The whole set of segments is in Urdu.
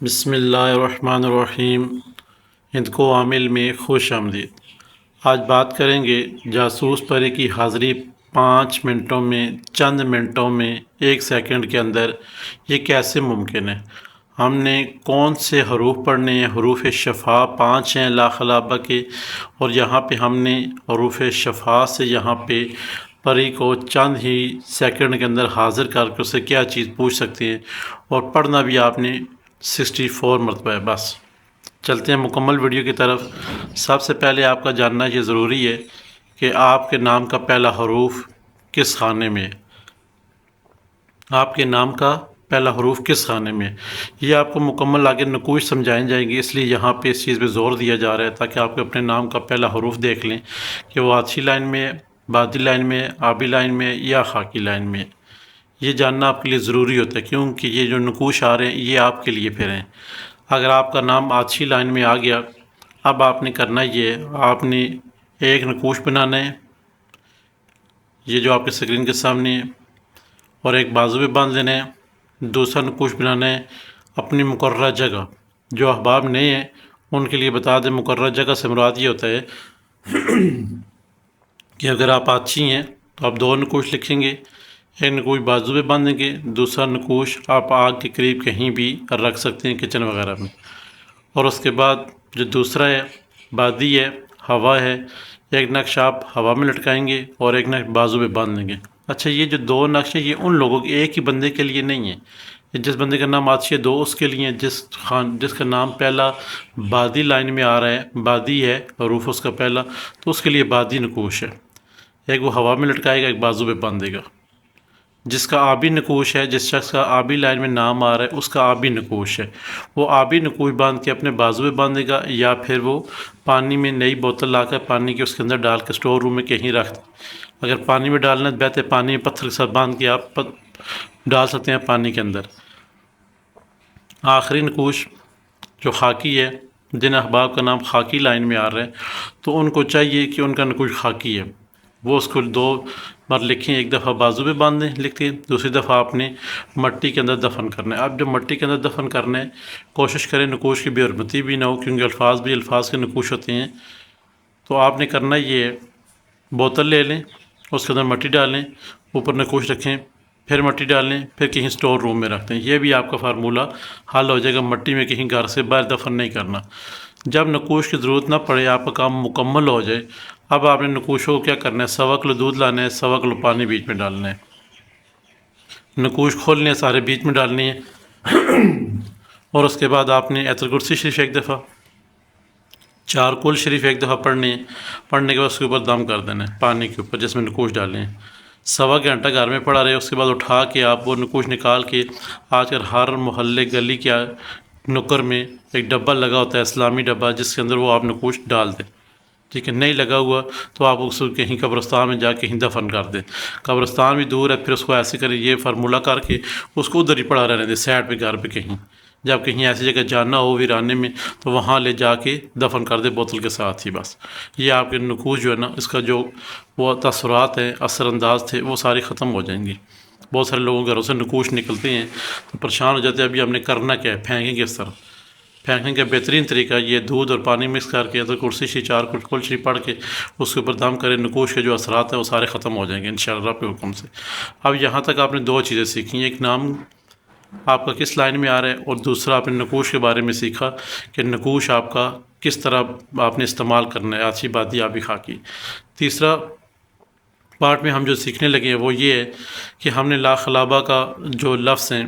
بسم اللہ الرحمن الرحیم۔ ہند کو عامل میں خوش آمدید۔ آج بات کریں گے جاسوس پری کی حاضری 5 منٹوں میں، چند منٹوں میں، 1 سیکنڈ کے اندر یہ کیسے ممکن ہے۔ ہم نے کون سے حروف پڑھنے ہیں؟ حروف شفا 5 ہیں لا خلابہ کے، اور یہاں پہ ہم نے حروف شفا سے یہاں پہ پری کو چند ہی سیکنڈ کے اندر حاضر کر کے اس سے کیا چیز پوچھ سکتے ہیں، اور پڑھنا بھی آپ نے 64 مرتبہ ہے۔ بس چلتے ہیں مکمل ویڈیو کی طرف۔ سب سے پہلے آپ کا جاننا یہ ضروری ہے کہ آپ کے نام کا پہلا حروف کس خانے میں ہے۔ آپ کے نام کا پہلا حروف کس خانے میں ہے، یہ آپ کو مکمل آگے نقوش سمجھائیں جائیں گے، اس لیے یہاں پہ اس چیز پہ زور دیا جا رہا ہے تاکہ آپ اپنے نام کا پہلا حروف دیکھ لیں کہ وہ آتشی لائن میں ہے، بادی لائن میں ہے، آبی لائن میں ہے یا خاکی لائن میں ہے۔ یہ جاننا آپ کے لیے ضروری ہوتا ہے کیونکہ یہ جو نقوش آ رہے ہیں یہ آپ کے لیے پھر ہیں۔ اگر آپ کا نام آتشی لائن میں آ گیا، اب آپ نے کرنا یہ ہے، آپ نے ایک نقوش بنانا ہے، یہ جو آپ کے اسکرین کے سامنے ہے، اور ایک بازو پہ باندھ لینا ہے۔ دوسرا نقوش بنانا ہے اپنی مقررہ جگہ۔ جو احباب نئے ہیں ان کے لیے بتا دیں، مقررہ جگہ سے مراد یہ ہوتا ہے کہ اگر آپ آتشی ہیں تو آپ 2 نقوش لکھیں گے، ایک نقوش بازو پہ باندھیں گے، دوسرا نقوش آپ آگ کے قریب کہیں بھی رکھ سکتے ہیں، کچن وغیرہ میں۔ اور اس کے بعد جو دوسرا ہے بادی ہے، ہوا ہے، ایک نقش آپ ہوا میں لٹکائیں گے اور ایک نقش بازو پہ باندھ دیں گے۔ اچھا، یہ جو 2 نقش ہیں یہ ان لوگوں کے ایک ہی بندے کے لیے نہیں ہیں، جس بندے کا نام آتشی ہے 2 اس کے لیے، جس کا نام پہلا بادی لائن میں آ رہا ہے، بادی ہے حروف اس کا پہلا، تو اس کے لیے بادی نقوش ہے، ایک وہ ہوا میں لٹکائے گا، ایک بازو پہ باندھے گا۔ جس کا آبی نقوش ہے، جس شخص کا آبی لائن میں نام آ رہا ہے اس کا آبی نقوش ہے، وہ آبی نقوش باندھ کے اپنے بازو پہ باندھے گا، یا پھر وہ پانی میں نئی بوتل لا کر پانی کے اس کے اندر ڈال کے اسٹور روم میں کہیں رکھ دیں۔ اگر پانی میں ڈالنا ہے بہتے پانی میں پتھر کے ساتھ باندھ کے آپ ڈال سکتے ہیں پانی کے اندر۔ آخری نقوش جو خاکی ہے، جن احباب کا نام خاکی لائن میں آ رہا ہے تو ان کو چاہیے کہ ان کا نقوش خاکی ہے، وہ اس کو 2 بار لکھیں، ایک دفعہ بازو پہ باندھیں لکھتے، دوسری دفعہ آپ نے مٹی کے اندر دفن کرنا ہے۔ اب جب مٹی کے اندر دفن کرنا ہے کوشش کریں نقوش کی بے حرمتی بھی نہ ہو، کیونکہ الفاظ بھی الفاظ کے نقوش ہوتے ہیں۔ تو آپ نے کرنا یہ ہے، بوتل لے لیں، اس کے اندر مٹی ڈالیں، اوپر نقوش رکھیں، پھر مٹی ڈالیں، پھر کہیں سٹور روم میں رکھتے ہیں۔ یہ بھی آپ کا فارمولہ حل ہو جائے گا، مٹی میں کہیں گھر سے باہر دفن نہیں کرنا۔ جب نقوش کی ضرورت نہ پڑے، آپ کا کام مکمل ہو جائے، اب آپ نے نقوشوں کو کیا کرنا ہے، 1.25 کلو دودھ لانا ہے، 1.25 کلو پانی بیچ میں ڈالنا ہے، نقوش کھولنے ہیں، سارے بیچ میں ڈالنے ہیں، اور اس کے بعد آپ نے آیت الکرسی شریف ایک دفعہ، 4 کل شریف ایک دفعہ پڑھنے ہیں، پڑھنے کے بعد اس کے اوپر دم کر دینا ہے پانی کے اوپر جس میں نقوش ڈالیں ہیں۔ 1.25 گھنٹہ گھر میں پڑا رہے، اس کے بعد اٹھا کے آپ وہ نقوش نکال کے، آج کل ہر محلے گلی کے نکر میں ایک ڈبہ لگا ہوتا ہے، اسلامی ڈبہ، جس کے اندر وہ آپ نقوش ڈال دیں، ٹھیک ہے۔ نہیں لگا ہوا تو آپ اس کو کہیں قبرستان میں جا کے کہیں دفن کر دیں، قبرستان بھی دور ہے، پھر اس کو ایسے کریں، یہ فارمولہ کر کے اس کو ادھر ہی پڑا رہنے دیں، سائڈ پہ گھر پہ کہیں، جب کہیں ایسی جگہ جانا ہو ویرانے میں تو وہاں لے جا کے دفن کر دے بوتل کے ساتھ ہی۔ بس یہ آپ کے نقوش جو ہے نا، اس کا جو وہ تاثرات ہیں، اثر انداز تھے، وہ سارے ختم ہو جائیں گے۔ بہت سارے لوگوں کے گھروں سے نقوش نکلتے ہیں تو پریشان ہو جاتے ہیں، ابھی ہم نے کرنا کیا ہے، پھینکیں گے اس طرح۔ پھینکنے کا بہترین طریقہ یہ دودھ اور پانی مکس کر کے، کرسی شریف 4 کل شریف پڑھ کے اس کے اوپر دم کرے، نقوش کے جو اثرات ہیں وہ سارے ختم ہو جائیں گے انشاءاللہ کے حکم سے۔ اب یہاں تک آپ نے 2 چیزیں سیکھی، ایک نام آپ کا کس لائن میں آ رہا ہے، اور دوسرا آپ نے نقوش کے بارے میں سیکھا کہ نقوش آپ کا کس طرح آپ نے استعمال کرنا ہے، آتشی، بادی، آبی، خاکی۔ تیسرا پارٹ میں ہم جو سیکھنے لگے ہیں وہ یہ ہے کہ ہم نے لا خلابہ کا جو لفظ ہیں،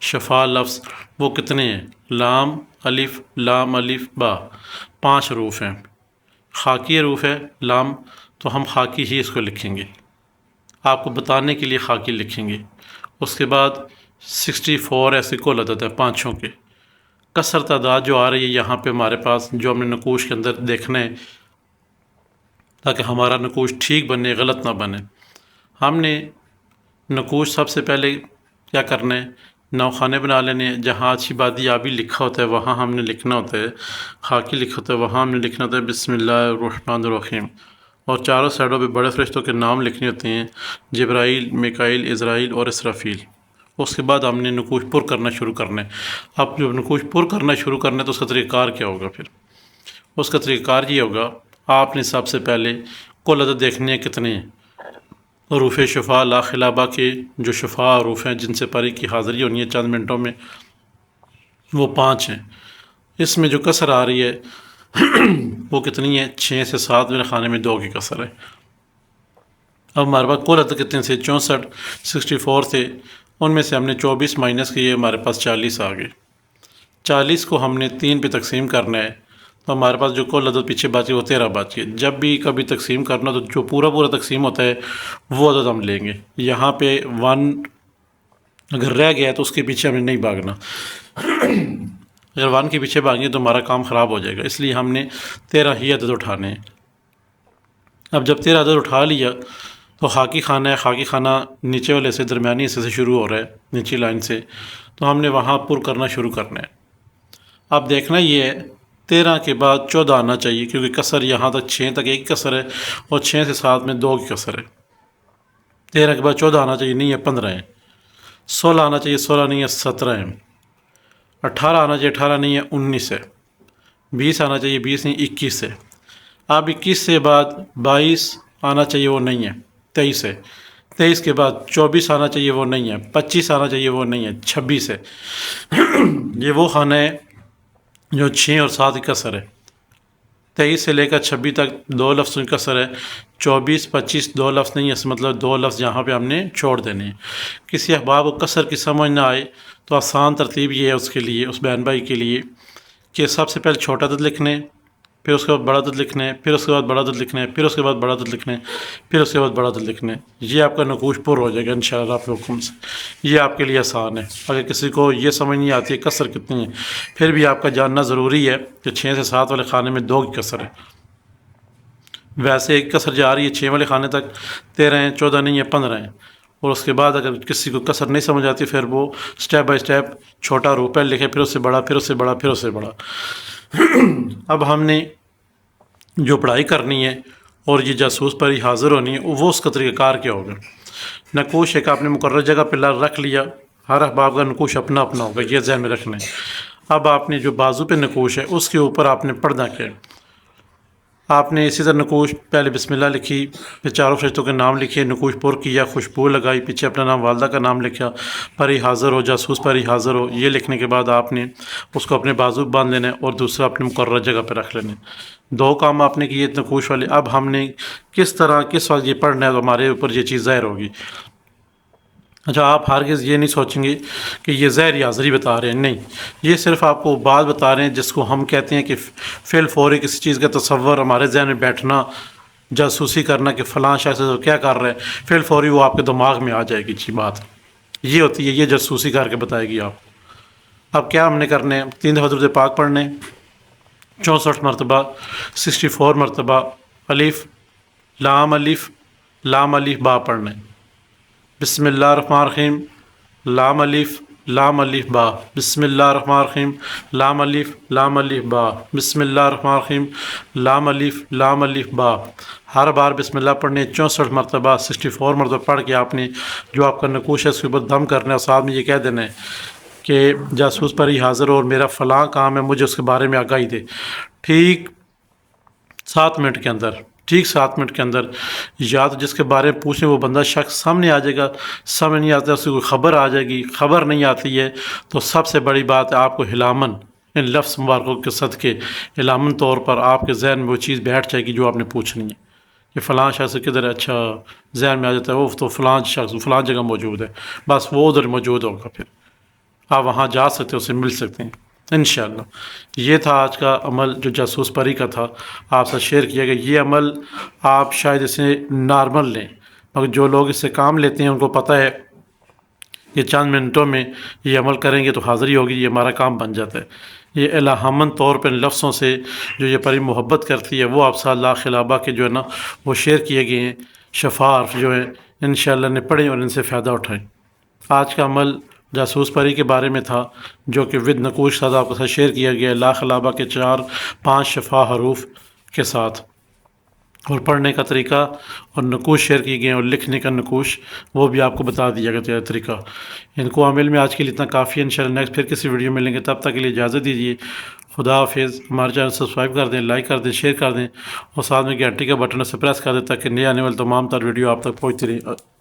شفا لفظ، وہ کتنے ہیں، لام الف، لام الف با، 5 حروف ہیں، خاکی حروف ہے لام، تو ہم خاکی ہی اس کو لکھیں گے، آپ کو بتانے کے لیے خاکی لکھیں گے۔ اس کے بعد 64 ایسے کل عدد ہے 5 کے، کثر تعداد جو آ رہی ہے یہاں پہ ہمارے پاس، جو ہم نے نقوش کے اندر دیکھنا ہے تاکہ ہمارا نقوش ٹھیک بنے، غلط نہ بنے۔ ہم نے نقوش سب سے پہلے کیا کرنا ہے، 9 خانے بنا لینے ہیں، جہاں آتشی، بادی، آبی لکھا ہوتا ہے وہاں ہم نے لکھنا ہوتا ہے، خاکی لکھا ہوتا ہے وہاں ہم نے لکھنا ہوتا ہے بسم اللہ الرحمن الرحیم، اور چاروں سائڈوں پہ بڑے فرشتوں کے نام لکھنے ہوتے ہیں، جبرائیل، میکائیل، عزرائیل اور اسرافیل، اس کے بعد ہم نے نقوش پر کرنا شروع کرنا ہے۔ اب جب نقوش پر کرنا شروع کرنا ہے تو اس کا طریقہ کار کیا ہوگا؟ پھر اس کا طریقہ کار یہ ہوگا، آپ نے سب سے پہلے کل عدد دیکھنے ہیں کتنے ہیں۔ حروف شفا لا خلابہ کے جو شفا حروف ہیں جن سے پری کی حاضری ہونی ہے چند منٹوں میں، وہ 5 ہیں۔ اس میں جو کسر آ رہی ہے وہ کتنی ہے؟ 6 سے 7، میرے خانے میں 2 کی کسر ہے۔ اب ہمارے پاس کل عدد کتنے سے 64 64 تھے، ان میں سے ہم نے 24 مائنس کیے، ہمارے پاس 40 آ گئے۔ 40 کو ہم نے 3 پہ تقسیم کرنا ہے تو ہمارے پاس جو کل عدد پیچھے باقی وہ 13 باقی ہے۔ جب بھی کبھی تقسیم کرنا تو جو پورا تقسیم ہوتا ہے وہ عدد ہم لیں گے۔ یہاں پہ 1 اگر رہ گیا ہے تو اس کے پیچھے ہمیں نہیں بھاگنا، اگر 1 کے پیچھے بھاگیں تو ہمارا کام خراب ہو جائے گا، اس لیے ہم نے 13 ہی عدد اٹھانے ہیں۔ اب جب 13 عدد اٹھا لیا تو خاکی خانہ ہے، خاکی خانہ نیچے والے سے درمیانی حصے سے شروع ہو رہا ہے، نیچی لائن سے، تو ہم نے وہاں پر کرنا شروع کرنا ہے۔ اب دیکھنا یہ ہے 13 کے بعد 14 آنا چاہیے، کیونکہ کسر یہاں تک 6 تک ایک کسر ہے اور 6 سے 7 میں 2 کی کسر ہے۔ 13 کے بعد 14 آنا چاہیے، نہیں ہے 15 ہے۔ 16 آنا چاہیے، 16 نہیں ہے 17 ہے۔ 18 آنا چاہیے، 18 نہیں ہے 19 ہے۔ 20 آنا چاہیے، 20 نہیں 21 ہے۔ اب 21 سے بعد 22 آنا چاہیے، وہ نہیں ہے 23 ہے۔ 23 کے بعد 24 آنا چاہیے، وہ نہیں ہے۔ 25 آنا چاہیے، وہ نہیں ہے 26 ہے۔ یہ وہ خانہ ہے جو 6 اور 7 کی کسر ہے۔ 23 سے لے کر 26 تک 2 لفظوں کی کسر ہے۔ 24 25 2 لفظ نہیں ہے، اس مطلب 2 لفظ یہاں پہ ہم نے چھوڑ دینے ہیں۔ کسی احباب کو کسر کی سمجھ نہ آئے تو آسان ترتیب یہ ہے اس کے لیے، اس بہن بھائی کے لیے، کہ سب سے پہلے چھوٹا عدد لکھنے، پھر اس کے بعد بڑا عدد لکھنے، پھر اس کے بعد بڑا عدد لکھنے، پھر اس کے بعد بڑا عدد لکھنے، پھر اس کے بعد بڑا عدد لکھنے۔ یہ آپ کا نقوش پر ہو جائے گا انشاءاللہ آپ کے حکم سے۔ یہ آپ کے لیے آسان ہے۔ اگر کسی کو یہ سمجھ نہیں آتی ہے کسر کتنی ہے، پھر بھی آپ کا جاننا ضروری ہے کہ 6 سے 7 والے خانے میں 2 کی کسر ہے۔ ویسے ایک کسر جا رہی ہے 6 والے خانے تک، 13 ہیں، 14 نہیں ہے 15 ہیں۔ اور اس کے بعد اگر کسی کو کسر نہیں سمجھ آتی پھر وہ سٹیپ بائی سٹیپ چھوٹا حروف پہلے لکھے، پھر اس سے بڑا، پھر اس سے بڑا، پھر اس سے بڑا۔ اب ہم نے جو پڑھائی کرنی ہے اور یہ جاسوس پر ہی حاضر ہونی ہے، وہ اس کا طریقہ کار کیا ہوگا؟ نقوش ایک آپ نے مقرر جگہ پہ رکھ لیا، ہر احباب کا نقوش اپنا اپنا ہوگا، یہ ذہن میں رکھنا ہے۔ اب آپ نے جو بازو پہ نقوش ہے اس کے اوپر آپ نے پردہ کیا، آپ نے اسی طرح نقوش پہلے بسم اللہ لکھی، پھر چاروں فرشتوں کے نام لکھے، نقوش پر کیا، خوشبو لگائی، پیچھے اپنا نام والدہ کا نام لکھا، پری حاضر ہو، جاسوس پری حاضر ہو۔ یہ لکھنے کے بعد آپ نے اس کو اپنے بازو باندھ لینا ہے اور دوسرا اپنے مقررہ جگہ پہ رکھ لینا ہے۔ 2 کام آپ نے کیے نقوش والے۔ اب ہم نے کس طرح کس وقت یہ پڑھنا ہے تو ہمارے اوپر یہ چیز ظاہر ہوگی۔ اچھا، آپ ہرگز یہ نہیں سوچیں گے کہ یہ ظاہری حاضری بتا رہے ہیں، نہیں، یہ صرف آپ کو بات بتا رہے ہیں جس کو ہم کہتے ہیں کہ فعل فوری، کسی چیز کا تصور ہمارے ذہن میں بیٹھنا، جاسوسی کرنا کہ فلاں شخص کیا کر رہے ہیں، فعل فوری وہ آپ کے دماغ میں آ جائے گی۔ جی بات یہ ہوتی ہے، یہ جاسوسی کر کے بتائے گی آپ۔ اب کیا ہم نے کرنے ہیں؟ 3 دفعہ درود پاک پڑھنے، 64 مرتبہ، 64 مرتبہ الف لام الف با پڑھنے۔ بسم اللہ الرحمن الرحیم، لام الف با، بسم اللہ الرحمن الرحیم، لام الف با، بسم اللہ الرحمن الرحیم، لام الف با۔ ہر بار بسم اللہ پڑھنے 64 مرتبہ، 64 مرتبہ پڑھ کے آپ نے جو آپ کا نقوش ہے اس کے اوپر دم کرنا ہے اور ساتھ میں یہ کہہ دینا ہے کہ جاسوس پر ہی حاضر ہو اور میرا فلاں کام ہے، مجھے اس کے بارے میں آگاہی دے۔ ٹھیک 7 منٹ کے اندر، ٹھیک 7 منٹ کے اندر یا تو جس کے بارے میں پوچھیں وہ بندہ شخص سامنے آ جائے گا، سمجھ نہیں آتا اس کی کوئی خبر آ جائے گی، خبر نہیں آتی ہے تو سب سے بڑی بات ہے آپ کو ہلامن ان لفظ مبارکوں کے صدقے ہلامن طور پر آپ کے ذہن میں وہ چیز بیٹھ جائے گی جو آپ نے پوچھنی ہے کہ فلاں شخص کدھر ہے۔ اچھا، ذہن میں آ جاتا ہے وہ تو فلاں شخص فلاں جگہ موجود ہے، بس وہ ادھر موجود ہوگا، پھر آپ وہاں جا سکتے ہیں، اسے مل سکتے ہیں انشاءاللہ۔ یہ تھا آج کا عمل جو جاسوس پری کا تھا، آپ سے شیئر کیا گیا۔ یہ عمل آپ شاید اسے نارمل لیں، مگر جو لوگ اس سے کام لیتے ہیں ان کو پتہ ہے کہ چند منٹوں میں یہ عمل کریں گے تو حاضری ہوگی، یہ ہمارا کام بن جاتا ہے۔ یہ الہامن طور پہ لفظوں سے جو یہ پری محبت کرتی ہے وہ آپ سے اللہ خلابہ کے جو ہے نا وہ شیئر کیے گئے ہیں شفا حرف جو ہیں، انشاءاللہ نے پڑھیں اور ان سے فائدہ اٹھائیں۔ آج کا عمل جاسوس پری کے بارے میں تھا جو کہ ود نقوش ساتھ آپ کے ساتھ شیئر کیا گیا لا خلابہ کے 4-5 شفا حروف کے ساتھ۔ اور پڑھنے کا طریقہ اور نقوش شیئر کی گئے ہیں اور لکھنے کا نقوش وہ بھی آپ کو بتا دیا گیا طریقہ۔ ان کو عامل میں آج کے لیے اتنا کافی ہے، انشاءاللہ نیکسٹ پھر کسی ویڈیو میں ملیں گے، تب تک کے لیے اجازت دیجیے۔ خدا حافظ۔ ہمارے چینل سبسکرائب کر دیں، لائک کر دیں، شیئر کر دیں اور ساتھ میں گھنٹی کا بٹن سے پریس کر دیں تاکہ نئے آنے والے تمام تر ویڈیو آپ تک پہنچتی رہے۔